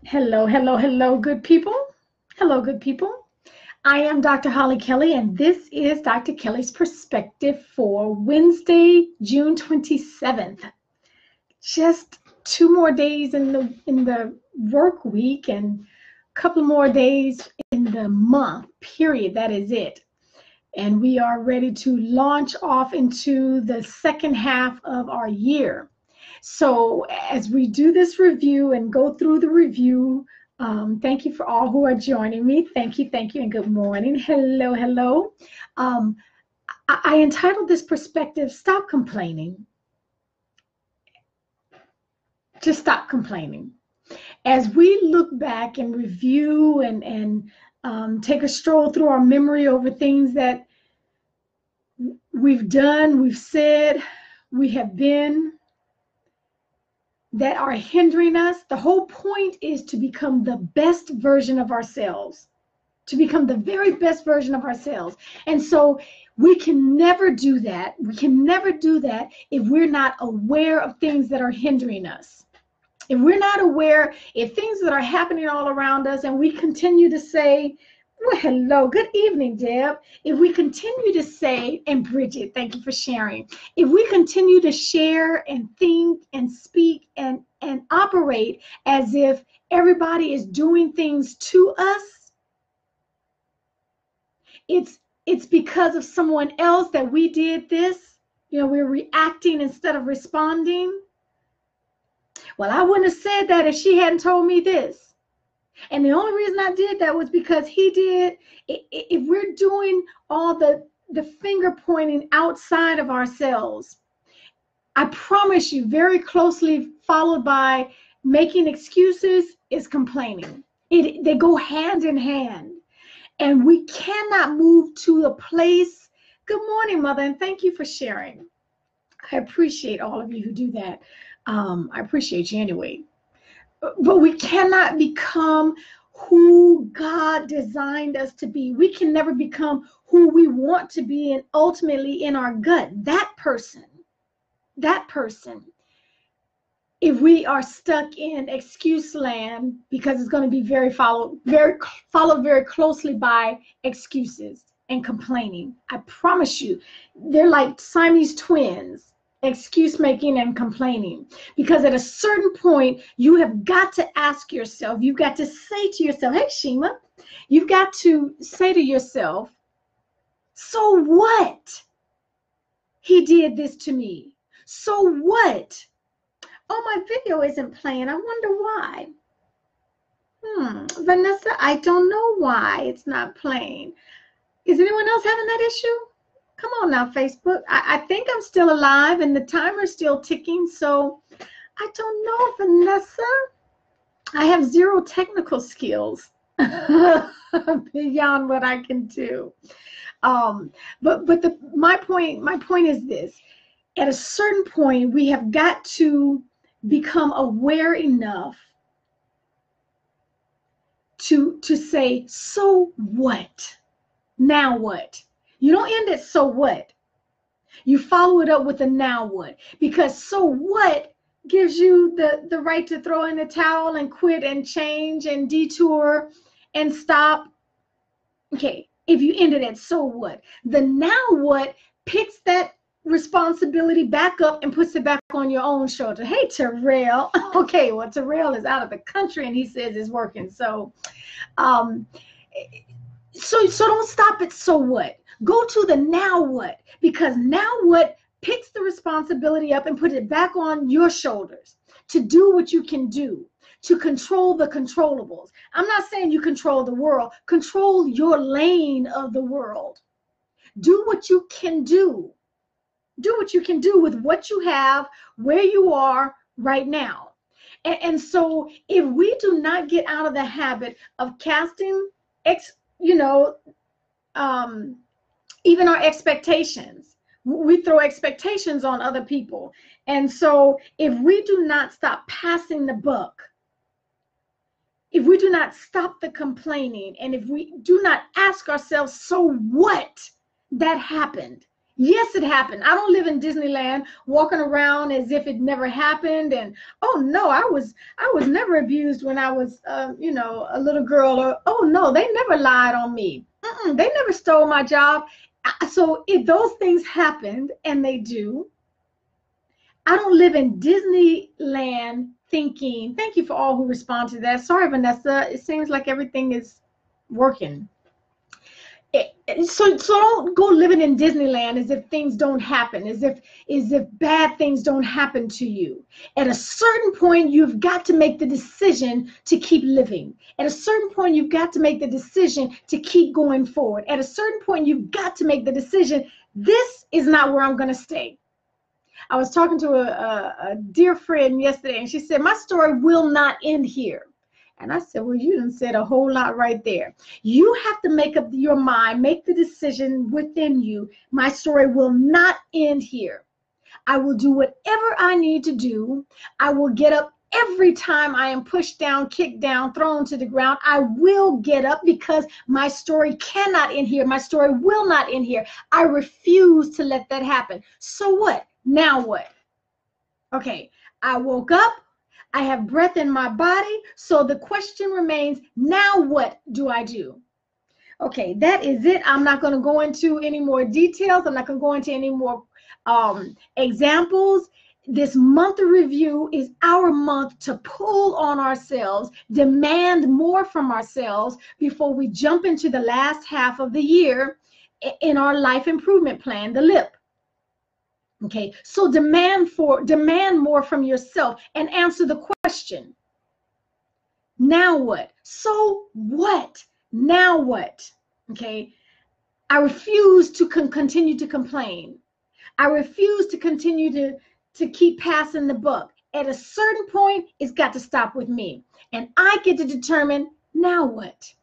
Hello, hello, hello, good people. Hello, good people. I am Dr. Hollie Kelly, and this is Dr. Kelly's Perspective for Wednesday, June 27th. Just 2 more days in the work week and a couple more days in the month, period. That is it. And we are ready to launch off into the second half of our year. So as we do this review and go through the review, thank you for all who are joining me. Thank you, and good morning. Hello, hello. Um, I entitled this perspective, Stop Complaining. Just stop complaining. As we look back and review and take a stroll through our memory over things that we've done, we've said, we have been, that are hindering us, the whole point is to become the best version of ourselves, to become the very best version of ourselves. And so we can never do that. We can never do that if we're not aware of things that are hindering us. If we're not aware, if things that are happening all around us and we continue to say, well, hello, good evening, Deb. If we continue to say, and Bridget, thank you for sharing. If we continue to share and think and speak and operate as if everybody is doing things to us, it's because of someone else that we did this. We're reacting instead of responding. Well, I wouldn't have said that if she hadn't told me this. And the only reason I did that was because he did. If we're doing all the finger pointing outside of ourselves, I promise you, very closely followed by making excuses is complaining. They go hand in hand. And we cannot move to a place. Good morning, Mother, and thank you for sharing. I appreciate all of you who do that. I appreciate you anyway. But we cannot become who God designed us to be. We can never become who we want to be, and ultimately in our gut, that person, if we are stuck in excuse land, because it's going to be followed very closely by excuses and complaining. I promise you, they're like Siamese twins. Excuse making and complaining, because at a certain point you have got to ask yourself, you've got to say to yourself, hey Shima, you've got to say to yourself, so what? He did this to me. So what? Oh, my video isn't playing. I wonder why. Vanessa, I don't know why it's not playing. Is anyone else having that issue? Come on now, Facebook. I think I'm still alive and the timer's still ticking, so I don't know, Vanessa. I have zero technical skills beyond what I can do. But my point is this. At a certain point, we have got to become aware enough to say, so what? Now what? You don't end it, so what? You follow it up with a now what? Because so what gives you the right to throw in the towel and quit and change and detour and stop. Okay, if you ended at so what? The now what picks that responsibility back up and puts it back on your own shoulder. Hey, Terrell. Okay, well, Terrell is out of the country and he says it's working. So don't stop at so what. Go to the now what, because now what picks the responsibility up and put it back on your shoulders to do what you can do, to control the controllables. I'm not saying you control the world. Control your lane of the world. Do what you can do. Do what you can do with what you have, where you are right now. And so if we do not get out of the habit of casting, even our expectations, we throw expectations on other people. And so if we do not stop passing the buck, if we do not stop the complaining, and if we do not ask ourselves, so what that happened? Yes, it happened. I don't live in Disneyland walking around as if it never happened. And oh no, I was never abused when I was a little girl. Or oh no, they never lied on me. They never stole my job. So if those things happened, and they do, I don't live in Disneyland thinking, thank you for all who respond to that. Sorry, Vanessa, it seems like everything is working. So don't go living in Disneyland as if things don't happen, as if bad things don't happen to you. At a certain point, you've got to make the decision to keep living. At a certain point, you've got to make the decision to keep going forward. At a certain point, you've got to make the decision, this is not where I'm going to stay. I was talking to a dear friend yesterday, and she said, my story will not end here. And I said, well, you done said a whole lot right there. You have to make up your mind, make the decision within you. My story will not end here. I will do whatever I need to do. I will get up every time I am pushed down, kicked down, thrown to the ground. I will get up because my story cannot end here. My story will not end here. I refuse to let that happen. So what? Now what? Okay, I woke up. I have breath in my body. So the question remains, now what do I do? Okay, that is it. I'm not going to go into any more details. I'm not going to go into any more examples. This month of review is our month to pull on ourselves, demand more from ourselves before we jump into the last half of the year in our life improvement plan, the LIP. Okay, so demand more from yourself and answer the question. Now what? So what? Now what? Okay, I refuse to continue to complain. I refuse to continue to keep passing the buck. At a certain point, it's got to stop with me. And I get to determine, now what?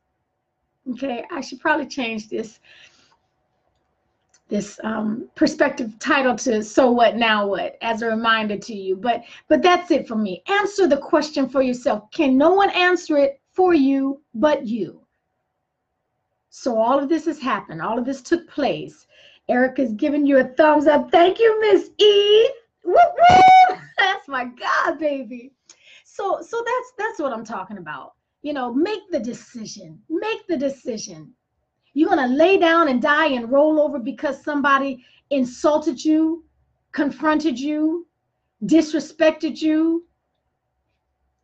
Okay, I should probably change this perspective title to So What, Now What, as a reminder to you. But that's it for me. Answer the question for yourself. Can no one answer it for you but you? So all of this has happened. All of this took place. Erica's giving you a thumbs up. Thank you, Miss E. Woo woo! That's my God, baby. So that's what I'm talking about. You know, make the decision. Make the decision. You're going to lay down and die and roll over because somebody insulted you, confronted you, disrespected you,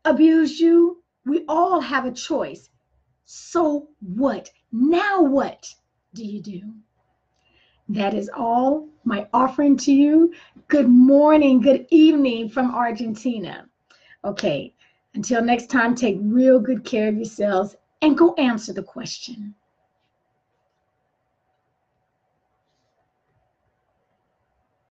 abused you. We all have a choice. So what? Now what do you do? That is all my offering to you. Good morning, good evening from Argentina. Okay, until next time, take real good care of yourselves and go answer the question.